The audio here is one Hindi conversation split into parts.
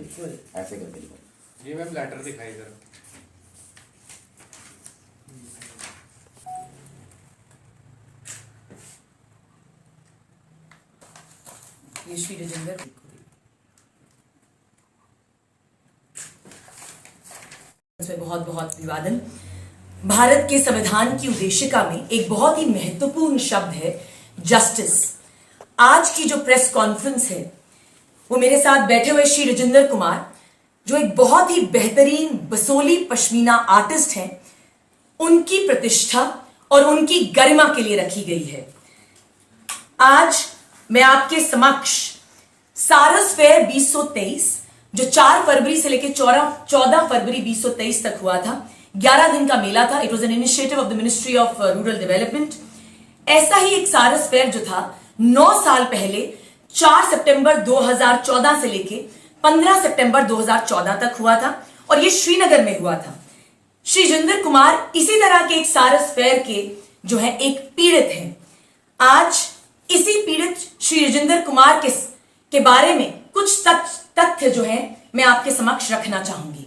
बिल्कुल ऐसे करके लिखो। ये मैम लेटर दिखाई जरा। ये श्री राजेंद्र में बहुत बहुत अभिवादन। भारत के संविधान की उद्देशिका में एक बहुत ही महत्वपूर्ण शब्द है जस्टिस। आज की जो प्रेस कॉन्फ्रेंस है वो मेरे साथ बैठे हुए श्री राजेंद्र कुमार, जो एक बहुत ही बेहतरीन बसोली पश्मीना आर्टिस्ट हैं, उनकी प्रतिष्ठा और उनकी गरिमा के लिए रखी गई है। आज मैं आपके समक्ष सारस फेयर 2023 जो 4 फरवरी से लेकर 14 फरवरी 2023 तक हुआ था, 11 दिन का मेला था। It was an initiative of the ministry of rural development. ऐसा ही एक सारस फेयर जो था 9 साल पहले 4 सितंबर 2014 से लेके 15 सितंबर 2014 तक हुआ था और ये श्रीनगर में हुआ था। श्री राजेंद्र कुमार इसी तरह के एक सारस फेयर के जो है एक पीड़ित हैं। आज इसी पीड़ित श्री राजेंद्र कुमार के बारे में कुछ तथ्य जो है मैं आपके समक्ष रखना चाहूंगी।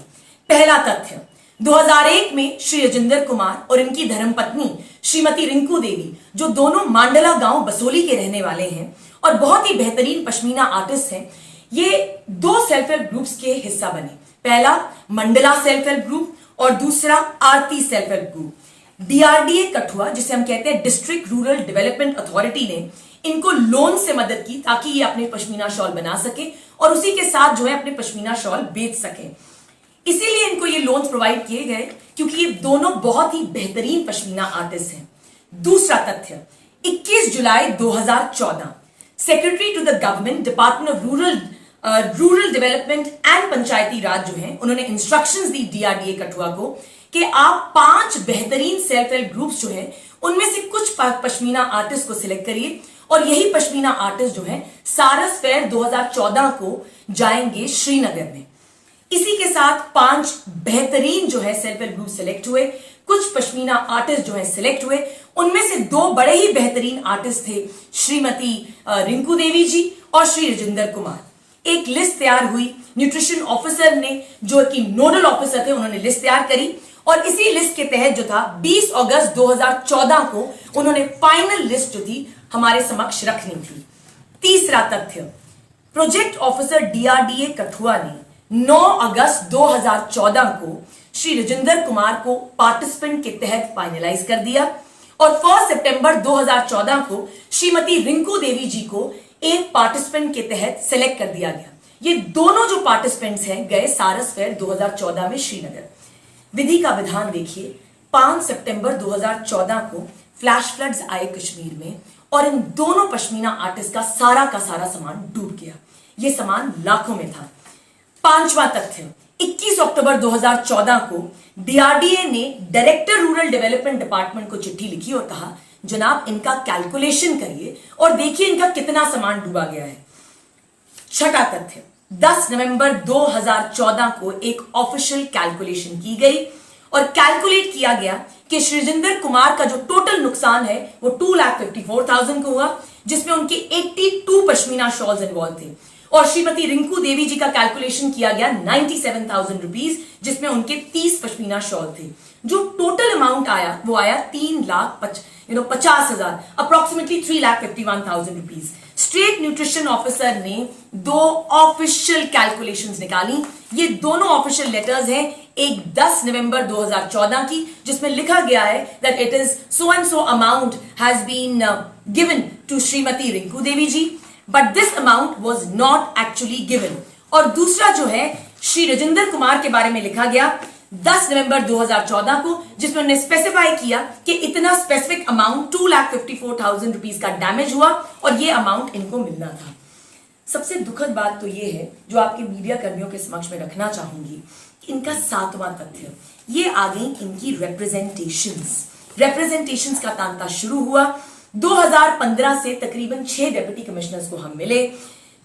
पहला तथ्य, 2001 में श्री राजेंद्र कुमार और इनकी धर्मपत्नी श्रीमती रिंकू देवी, जो दोनों मांडला गांव बसोली के रहने वाले हैं और बहुत ही बेहतरीन पश्मीना आर्टिस्ट हैं, ये 2 सेल्फ हेल्प ग्रुप्स के हिस्सा बने। पहला मंडला सेल्फ हेल्प ग्रुप और दूसरा Aarti self help group. DRDA Kathua, जिसे हम कहते हैं डिस्ट्रिक्ट रूरल डेवलपमेंट अथॉरिटी, ने इनको लोन से मदद की ताकि ये अपने पश्मीना शॉल बना सके और उसी के साथ जो है अपने पश्मीना शॉल बेच सके। इसीलिए इनको ये लोन्स प्रोवाइड किए गए क्योंकि ये दोनों बहुत ही बेहतरीन पश्मीना आर्टिस्ट हैं। दूसरा तथ्य, 21 जुलाई 2014 secretary to the government department of rural development and Panchayati Raj जो है, उन्होंने इंस्ट्रक्शंस दी डीआरडीए कठुआ को कि आप 5 बेहतरीन सेल्फ हेल्प ग्रुप्स जो है उनमें से कुछ पश्मीना आर्टिस्ट को सिलेक्ट करिए और यही पश्मीना आर्टिस्ट जो है सारस फेयर 2014 को जाएंगे श्रीनगर में। इसी के साथ 5 बेहतरीन जो है सेल्फ हेल्प ग्रुप सिलेक्ट हुए। कुछ पश्मीना आर्टिस्ट जो है सिलेक्ट हुए, उनमें से 2 बड़े ही बेहतरीन आर्टिस्ट थे, श्रीमती रिंकू देवी जी और श्री राजेंद्र कुमार। एक लिस्ट तैयार हुई, न्यूट्रिशन ऑफिसर ने, जो कि नोडल ऑफिसर थे, उन्होंने लिस्ट तैयार करी और इसी लिस्ट के तहत जो था 20 अगस्त 2014 को उन्होंने फाइनल लिस्ट जो थी हमारे समक्ष रखनी थी। तीसरा तथ्य, प्रोजेक्ट ऑफिसर डीआरडीए कठुआ ने 9 अगस्त 2014 को श्री राजेंद्र कुमार को पार्टिसिपेंट के तहत फाइनलाइज कर दिया और 1 सितंबर 2014 को श्रीमती रिंकू देवी जी को एक पार्टिसिपेंट के तहत सेलेक्ट कर दिया गया। ये दोनों जो पार्टिसिपेंट्स हैं गए सारस फेयर 2014 में श्रीनगर। विधि का विधान देखिए, 5 सितंबर 2014 को फ्लैश फ्लड्स आए कश्मीर में और इन दोनों पश्मीना आर्टिस्ट का सारा सामान डूब गया। ये सामान लाखों में था। 5वां तथ्य, 21 अक्टूबर 2014 को डीआरडीए ने डायरेक्टर रूरल डेवलपमेंट डिपार्टमेंट को चिट्ठी लिखी और कहा, जनाब इनका कैलकुलेशन करिए और देखिए इनका कितना सामान डूबा गया है। छठा तथ्य, 10 नवंबर 2014 को एक ऑफिशियल कैलकुलेशन की गई और कैलकुलेट किया गया कि श्री राजेंद्र कुमार का जो टोटल नुकसान है वो 2,54,000 को हुआ, जिसमें उनके 82 पश्मीना शॉल्स इन्वॉल्व थे और श्रीमती रिंकू देवी जी का कैलकुलेशन किया गया 97,000 रुपीज, जिसमें उनके 30 पश्मीना शॉल थे। जो टोटल अमाउंट आया वो आया 3,50,000, approximately 3,51,000 rupees. State nutrition officer ने 2 ऑफिशियल कैलकुलेशंस निकाली। ये दोनों ऑफिशियल लेटर्स हैं, एक 10 नवंबर 2014 की, जिसमें लिखा गया है that it is so and so amount has been given to Shrimati Rinku Devi ji, but this amount was not actually given. और दूसरा जो है श्री राजेंद्र कुमार के बारे में लिखा गया 10 नवंबर 2014 को, जिसमें उन्होंने स्पेसिफाई किया कि इतना स्पेसिफिक अमाउंट 2,54,000 रुपीज का डैमेज हुआ और ये अमाउंट इनको मिलना था। सबसे दुखद बात तो ये है, जो आपके मीडिया कर्मियों के समक्ष में रखना चाहूंगी, इनका 7वां तथ्य, ये आ गई इनकी रिप्रेजेंटेशंस का तांता शुरू हुआ। 2015 से तकरीबन 6 डिप्टी कमिश्नर्स को हम मिले।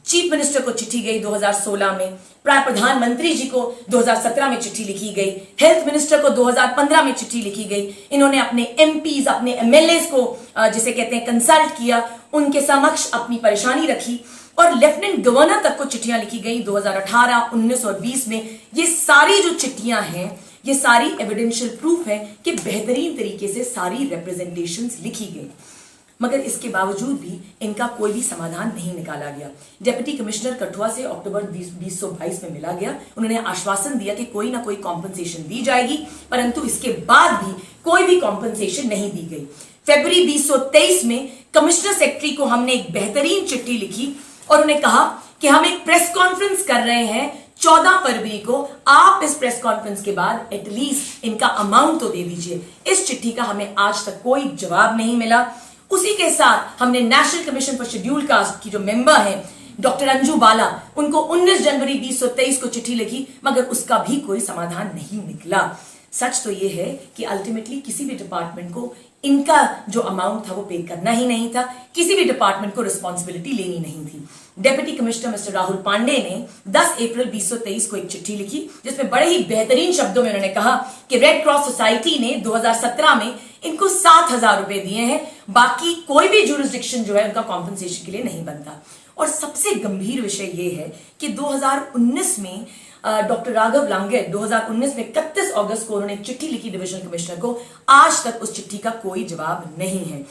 चीफ मिनिस्टर को चिट्ठी गई 2016 में, प्रधानमंत्री जी को 2017 में चिट्ठी लिखी गई, हेल्थ मिनिस्टर को 2015 में चिट्ठी लिखी गई। इन्होंने अपने एमपीज, अपने एमएलएस को जिसे कहते हैं कंसल्ट किया, उनके समक्ष अपनी परेशानी रखी और लेफ्टिनेंट गवर्नर तक को चिट्ठियां लिखी गई 2018, 19 और 20 में। ये सारी जो चिट्ठियां हैं ये सारी एविडेंशियल प्रूफ है कि बेहतरीन तरीके से सारी रिप्रेजेंटेशंस लिखी गई, मगर इसके बावजूद भी इनका कोई भी समाधान नहीं निकाला गया। डिप्टी कमिश्नर कठुआ से अक्टूबर 2022 में मिला गया। उन्होंने आश्वासन दिया कि कोई ना कोई कॉम्पनसेशन दी जाएगी, परंतु इसके बाद भी कोई भी कॉम्पनसेशन नहीं दी गई। फरवरी 2023 में कमिश्नर सेक्रेटरी को हमने एक बेहतरीन चिट्ठी लिखी और उन्हें कहा कि हम एक प्रेस कॉन्फ्रेंस कर रहे हैं 14 फरवरी को, आप इस प्रेस कॉन्फ्रेंस के बाद एटलीस्ट इनका अमाउंट तो दे दीजिए। इस चिट्ठी का हमें आज तक कोई जवाब नहीं मिला। उसी के साथ हमने national commission for scheduled caste की जो मेंबर है डॉक्टर अंजू बाला, उनको 19 जनवरी 2023 को चिट्ठी लिखी, मगर उसका भी कोई समाधान नहीं निकला। सच तो यह है कि अल्टीमेटली किसी भी डिपार्टमेंट को इनका जो अमाउंट था वो पे करना ही नहीं था, किसी भी डिपार्टमेंट को रिस्पॉन्सिबिलिटी लेनी नहीं थी। Deputy commissioner mister Rahul Pandey ने 10 अप्रैल 2023 को एक चिट्ठी लिखी जिसमें बड़े ही बेहतरीन शब्दों में उन्होंने कहा कि रेड क्रॉस सोसाइटी ने 2017 में इनको 7,000 रुपए दिए हैं, बाकी कोई भी जुरिस्डिक्शन जो है उनका कॉम्पनसेशन के लिए नहीं बनता। और सबसे गंभीर विषय यह है कि 2019 में डॉक्टर राघव लांगे 2019 में 31 अगस्त को उन्होंने चिट्ठी लिखी डिविजनल कमिश्नर को, आज तक उस चिट्ठी का कोई जवाब नहीं है।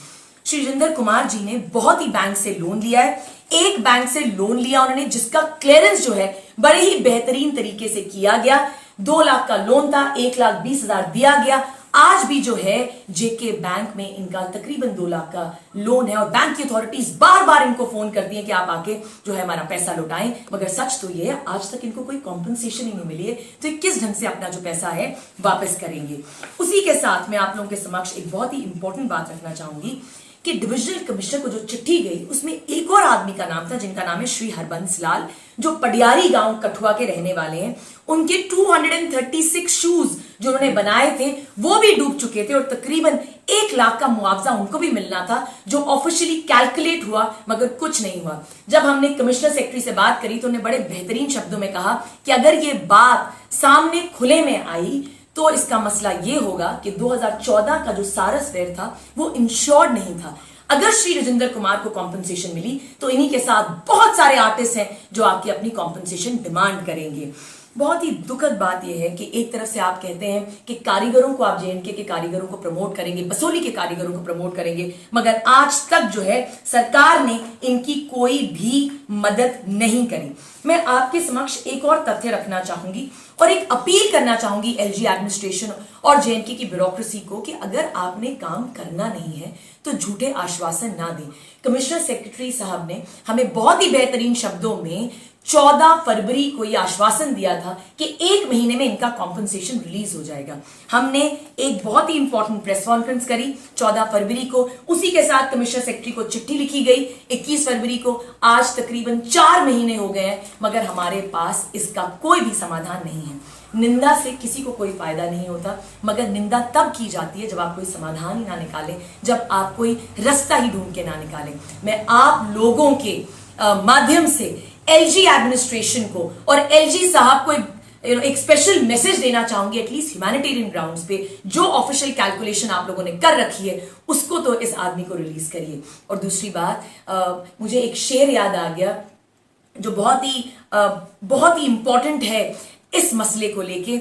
श्री राजेंद्र कुमार जी ने बहुत ही बैंक से लोन लिया है, एक बैंक से लोन लिया उन्होंने जिसका क्लियरेंस जो है बड़े ही बेहतरीन तरीके से किया गया। 2 लाख का लोन था, 1,20,000 दिया गया। आज भी जो है जेके बैंक में इनका तकरीबन 2 लाख का लोन है और बैंक की अथॉरिटीज बार बार इनको फोन करती हैं कि आप आके जो है हमारा पैसा लौटाएं, मगर सच तो ये है आज तक इनको कोई कॉम्पनसेशन ही नहीं मिली है। तो ये किस ढंग से अपना जो पैसा है वापस करेंगे। उसी के साथ मैं आप लोगों के समक्ष एक बहुत ही इंपॉर्टेंट बात रखना चाहूंगी कि डिविजनल कमिश्नर को जो चिट्ठी गई उसमें एक और आदमी का नाम था जिनका नाम है श्री हरबंस लाल, जो पडियारी गांव कठुआ के रहने वाले हैं। उनके 236 शूज जो उन्होंने बनाए थे वो भी डूब चुके थे और तकरीबन 1 लाख का मुआवजा उनको भी मिलना था, जो ऑफिशियली कैलकुलेट हुआ मगर कुछ नहीं हुआ। जब हमने कमिश्नर सेक्रेटरी से बात करी तो उन्होंने बड़े बेहतरीन शब्दों में कहा कि अगर ये बात सामने खुले में आई तो इसका मसला यह होगा कि 2014 का जो सारस फेयर था वो इंश्योर्ड नहीं था। अगर श्री राजेंद्र कुमार को कॉम्पनसेशन मिली तो इन्हीं के साथ बहुत सारे आर्टिस्ट हैं जो आपकी अपनी कॉम्पनसेशन डिमांड करेंगे। बहुत ही दुखद बात यह है कि एक तरफ से आप कहते हैं कि कारीगरों को आप जेएनके के कारीगरों को प्रमोट करेंगे, बसोली के कारीगरों को प्रमोट करेंगे, मगर आज तक जो है सरकार ने इनकी कोई भी मदद नहीं करी। मैं आपके समक्ष एक और तथ्य रखना चाहूंगी और एक अपील करना चाहूंगी एलजी एडमिनिस्ट्रेशन और जेएनके की ब्यूरोक्रेसी को कि अगर आपने काम करना नहीं है तो झूठे आश्वासन ना दें। कमिश्नर सेक्रेटरी साहब ने हमें बहुत ही बेहतरीन शब्दों में 14 फरवरी को यह आश्वासन दिया था कि 1 महीने में इनका कॉम्पनसेशन रिलीज हो जाएगा। हमने एक बहुत ही इंपॉर्टेंट प्रेस कॉन्फ्रेंस करी 14 फरवरी को, उसी के साथ कमिश्नर सेक्रेटरी को चिट्ठी लिखी गई 21 फरवरी को। आज तकरीबन 4 महीने हो गए हैं मगर हमारे पास इसका कोई भी समाधान नहीं है। निंदा से किसी को कोई फायदा नहीं होता, मगर निंदा तब की जाती है जब आप कोई समाधान ही ना निकालें, जब आप कोई रास्ता ही ढूंढ के ना निकालें। मैं आप लोगों के माध्यम से एलजी एडमिनिस्ट्रेशन को और एलजी साहब को एक स्पेशल मैसेज देना चाहूंगी, एटलीस्ट ह्यूमैनिटेरियन ग्राउंड्स पे जो ऑफिशियल कैलकुलेशन आप लोगों ने कर रखी है उसको तो इस आदमी को रिलीज करिए। और दूसरी बात, मुझे एक शेर याद आ गया जो बहुत ही इंपॉर्टेंट है इस मसले को लेके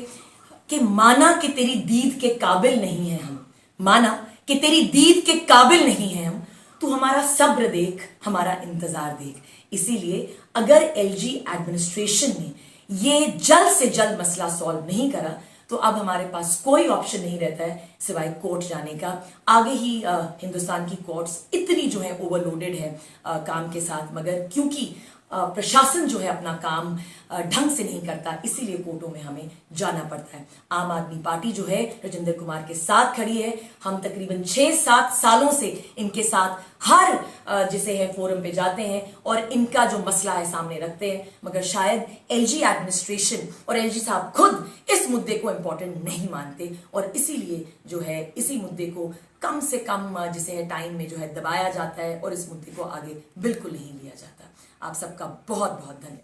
कि माना कि तेरी दीद के काबिल नहीं है हम, माना कि तेरी दीद के काबिल नहीं है हम, तू हमारा सब्र देख, हमारा इंतजार देख। इसीलिए अगर एलजी एडमिनिस्ट्रेशन ने ये जल्द से जल्द मसला सॉल्व नहीं करा तो अब हमारे पास कोई ऑप्शन नहीं रहता है सिवाय कोर्ट जाने का। आगे ही हिंदुस्तान की कोर्ट्स इतनी जो है ओवरलोडेड है काम के साथ, मगर क्योंकि प्रशासन जो है अपना काम ढंग से नहीं करता इसीलिए कोर्टों में हमें जाना पड़ता है। आम आदमी पार्टी जो है राजेंद्र कुमार के साथ खड़ी है। हम तकरीबन 6-7 सालों से इनके साथ हर जिसे है फोरम पे जाते हैं और इनका जो मसला है सामने रखते हैं, मगर शायद एलजी एडमिनिस्ट्रेशन और एलजी साहब खुद इस मुद्दे को इंपॉर्टेंट नहीं मानते और इसीलिए जो है इसी मुद्दे को कम से कम जिसे है टाइम में जो है दबाया जाता है और इस मुद्दे को आगे बिल्कुल नहीं लिया जाता। आप सबका बहुत बहुत धन्यवाद।